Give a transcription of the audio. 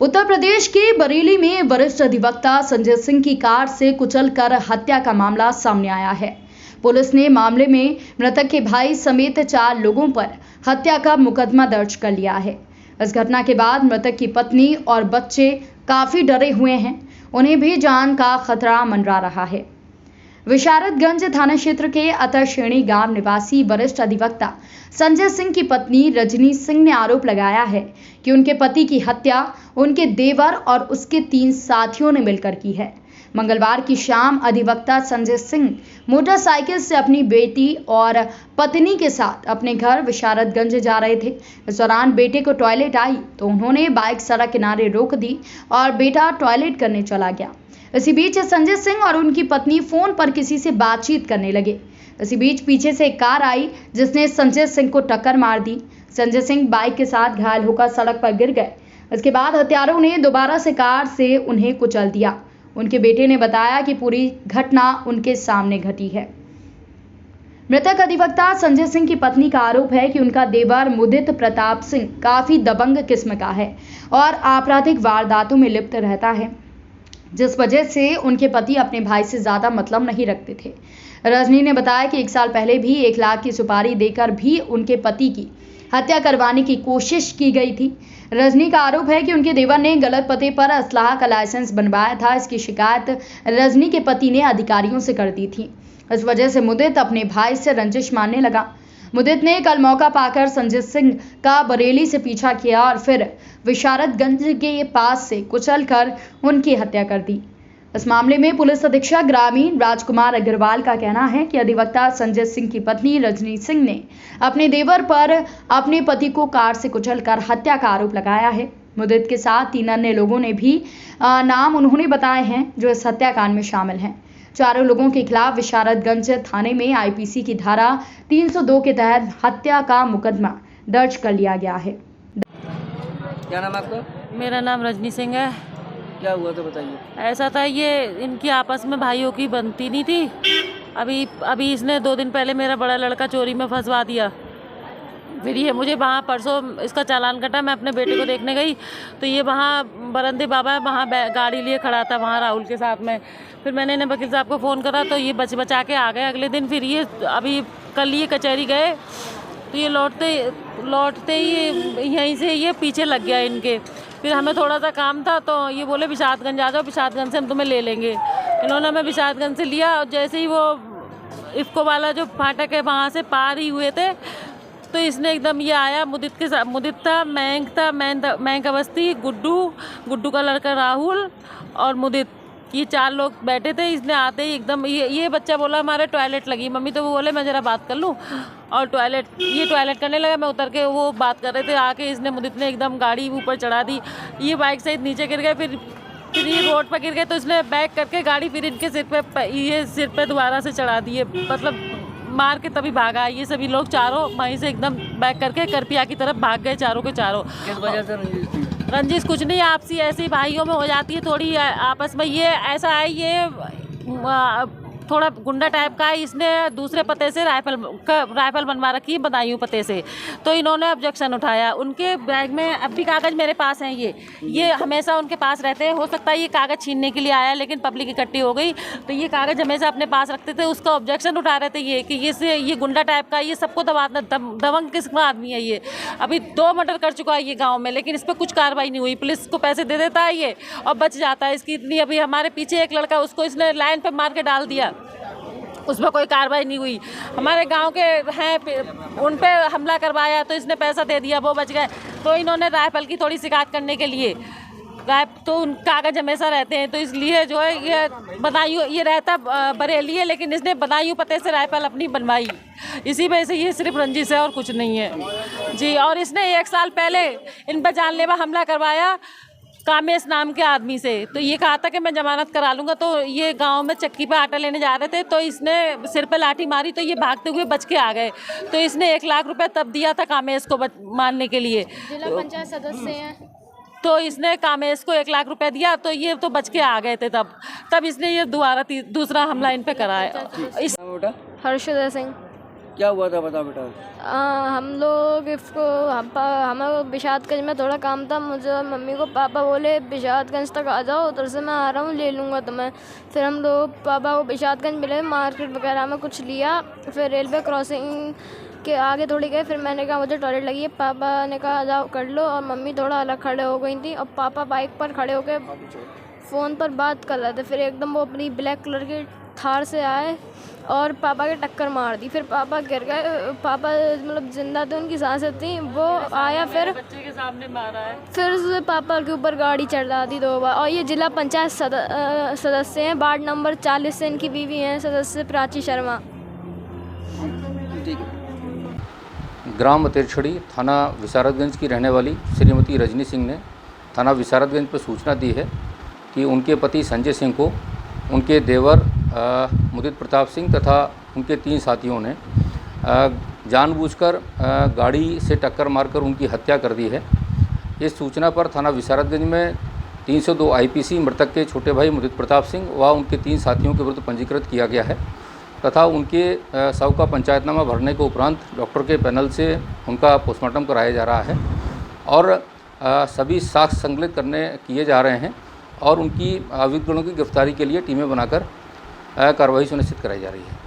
उत्तर प्रदेश के बरेली में वरिष्ठ अधिवक्ता संजय सिंह की कार से कुचलकर हत्या का मामला सामने आया है। पुलिस ने मामले में मृतक के भाई समेत 4 लोगों पर हत्या का मुकदमा दर्ज कर लिया है। इस घटना के बाद मृतक की पत्नी और बच्चे काफी डरे हुए हैं। उन्हें भी जान का खतरा मंडरा रहा है। विशारदगंज थाना क्षेत्र के अतरश्रेणी गांव निवासी वरिष्ठ अधिवक्ता संजय सिंह की पत्नी रजनी सिंह ने आरोप लगाया है कि उनके पति की हत्या उनके देवर और उसके 3 साथियों ने मिलकर की है। मंगलवार की शाम अधिवक्ता संजय सिंह मोटरसाइकिल से अपनी बेटी और पत्नी के साथ अपने घर विशारदगंज जा रहे थे। इस दौरान बेटे को टॉयलेट आई तो उन्होंने बाइक सड़क किनारे रोक दी और बेटा टॉयलेट करने चला गया। इसी बीच संजय सिंह और उनकी पत्नी फोन पर किसी से बातचीत करने लगे। इसी बीच पीछे से एक कार आई जिसने संजय सिंह को टक्कर मार दी। संजय सिंह बाइक के साथ घायल होकर सड़क पर गिर गए। इसके बाद हत्यारों ने दोबारा से कार से उन्हें कुचल दिया। उनके बेटे ने बताया कि पूरी घटना उनके सामने घटी है। मृतक अधिवक्ता संजय सिंह की पत्नी का आरोप है कि उनका देवर मुदित प्रताप सिंह काफी दबंग किस्म का है और आपराधिक वारदातों में लिप्त रहता है, जिस वजह से उनके पति अपने भाई से ज्यादा मतलब नहीं रखते थे। रजनी ने बताया कि 1 साल पहले भी 1 लाख की सुपारी देकर भी उनके पति की हत्या करवाने की कोशिश की गई थी। रजनी का आरोप है कि उनके देवर ने गलत पते पर असलाह का लाइसेंस बनवाया था। इसकी शिकायत रजनी के पति ने अधिकारियों से कर दी थी। इस वजह से मुदित अपने भाई से रंजिश मानने लगा। मुदित ने कल मौका पाकर संजय सिंह का बरेली से पीछा किया और फिर विशारदगंज के पास से कुचलकर उनकी हत्या कर दी। इस मामले में पुलिस अधीक्षक ग्रामीण राजकुमार अग्रवाल का कहना है कि अधिवक्ता संजय सिंह की पत्नी रजनी सिंह ने अपने देवर पर अपने पति को कार से कुचलकर हत्या का आरोप लगाया है। मुदित के साथ 3 अन्य लोगों ने भी नाम उन्होंने बताए हैं जो इस हत्याकांड में शामिल हैं। चारों लोगों के खिलाफ विशारदगंज थाने में आईपीसी की धारा 302 के तहत हत्या का मुकदमा दर्ज कर लिया गया है। क्या नाम है आपका? मेरा नाम रजनी सिंह है। क्या हुआ तो बताइए। ऐसा था, ये इनकी आपस में भाइयों की बनती नहीं थी। अभी इसने 2 दिन पहले मेरा बड़ा लड़का चोरी में फंसवा दिया। फिर ये मुझे वहाँ परसों इसका चालान कटा। मैं अपने बेटे को देखने गई तो ये वहाँ बरंदे बाबा वहाँ गाड़ी लिए खड़ा था वहाँ राहुल के साथ में। फिर मैंने इन्हें वकील साहब को फ़ोन करा तो ये बचा के आ गए अगले दिन। फिर ये अभी कल ये कचहरी गए तो ये लौटते ही यहीं से ये पीछे लग गया इनके। फिर हमें थोड़ा सा काम था तो ये बोले विशारदगंज आ जाओ, विशारदगंज से हम तुम्हें ले लेंगे। इन्होंने हमें विशारदगंज से लिया और जैसे ही वो इफ़को वाला जो फाटक है वहाँ से पार ही हुए थे तो इसने एकदम ये आया। मुदित के साथ मुदित था, मयंक अवस्थी, गुड्डू का लड़का राहुल और मुदित, ये 4 लोग बैठे थे। इसने आते ही एकदम ये बच्चा बोला हमारे टॉयलेट लगी मम्मी, तो वो बोले मैं ज़रा बात कर लूँ और टॉयलेट करने लगा। मैं उतर के वो बात कर रहे थे, आके इसने मुदित ने एकदम गाड़ी ऊपर चढ़ा दी। ये बाइक सहित नीचे गिर गए। फिर ये रोड पर गिर गए तो इसने बैक करके गाड़ी फिर इनके सिर पे दोबारा से चढ़ा दी है, मतलब मार के तभी भागा। ये सभी लोग चारों वहीं से एकदम बैक करके करपिया की तरफ भाग गए चारों के चारों। किस वजह से रंजिश थी? रंजिश कुछ नहीं, आपसी ऐसी भाइयों में हो जाती है थोड़ी आपस में। ये ऐसा है, ये थोड़ा गुंडा टाइप का है। इसने दूसरे पते से राइफल बनवा रखी है, बदायूं पते से। तो इन्होंने ऑब्जेक्शन उठाया। उनके बैग में अब भी कागज़ मेरे पास हैं। ये हमेशा उनके पास रहते हैं। हो सकता है ये कागज़ छीनने के लिए आया, लेकिन पब्लिक इकट्ठी हो गई तो ये कागज़ हमेशा अपने पास रखते थे। उसका ऑब्जेक्शन उठा रहे थे ये कि ये गुंडा टाइप का, ये सबको दबाना, दबंग किस्म का आदमी है ये। अभी 2 मर्डर कर चुका है ये गाँव में, लेकिन इस पर कुछ कार्रवाई नहीं हुई। पुलिस को पैसे दे देता है ये और बच जाता है। इसकी इतनी, अभी हमारे पीछे एक लड़का, उसको इसने लाइन पर मार के डाल दिया, उस पर कोई कार्रवाई नहीं हुई। हमारे गांव के हैं, उन पे हमला करवाया तो इसने पैसा दे दिया, वो बच गए। तो इन्होंने राइफल की थोड़ी शिकायत करने के लिए तो उन कागज़ हमेशा रहते हैं, तो इसलिए जो है ये बदायूं, ये रहता बरेली है लेकिन इसने बदायूं पते से राइफल अपनी बनवाई। इसी वजह से ये सिर्फ रंजिश है और कुछ नहीं है जी। और इसने 1 साल पहले इन पर जानलेवा हमला करवाया कामेश नाम के आदमी से। तो ये कहा था कि मैं जमानत करा लूँगा। तो ये गांव में चक्की पे आटा लेने जा रहे थे तो इसने सिर पे लाठी मारी तो ये भागते हुए बच के आ गए। तो इसने 1 लाख रुपए तब दिया था कामेश को मारने के लिए। जिला पंचायत सदस्य हैं तो इसने कामेश को 1 लाख रुपए दिया तो ये तो बच के आ गए थे। तब इसने ये दूसरा हमला इन पे कराया। हर्षद सिंह। क्या हुआ था बताओ बेटा। हम लोग इसको हमें विशादगंज में थोड़ा काम था, मुझे और मम्मी को पापा बोले विशादगंज तक आ जाओ, उधर से मैं आ रहा हूँ ले लूँगा तुम्हें। फिर हम लोग पापा को विशादगंज मिले, मार्केट वगैरह में कुछ लिया, फिर रेलवे क्रॉसिंग के आगे थोड़ी गए। फिर मैंने कहा मुझे टॉयलेट लगी है, पापा ने कहा जाओ कर लो, और मम्मी थोड़ा अलग खड़े हो गई थी और पापा बाइक पर खड़े होकर फ़ोन पर बात कर रहे थे। फिर एकदम वो अपनी ब्लैक कलर की थार से आए और पापा के टक्कर मार दी। फिर पापा गिर गए, पापा मतलब जिंदा थे, उनकी सांसें थी। वो आया फिर बच्चे के सामने मारा है। फिर उसने पापा के ऊपर गाड़ी चढ़ा दी 2 बार। और ये जिला पंचायत सदस्य हैं, वार्ड नंबर 40 से इनकी बीवी हैं सदस्य प्राची शर्मा। ठीक है। ग्राम तेरछड़ी थाना विशारदगंज की रहने वाली श्रीमती रजनी सिंह ने थाना विशारदगंज पर सूचना दी है कि उनके पति संजय सिंह को उनके देवर मुदित प्रताप सिंह तथा उनके 3 साथियों ने जानबूझकर गाड़ी से टक्कर मारकर उनकी हत्या कर दी है। इस सूचना पर थाना विशारदगंज में 302 IPC मृतक के छोटे भाई मुदित प्रताप सिंह व उनके 3 साथियों के विरुद्ध पंजीकृत किया गया है तथा उनके शव का पंचायतनामा भरने के उपरांत डॉक्टर के पैनल से उनका पोस्टमार्टम कराया जा रहा है और सभी साक्ष्य संकलित किए जा रहे हैं और उनकी अभियुक्तों की गिरफ्तारी के लिए टीमें बनाकर कार्रवाई सुनिश्चित कराई जा रही है।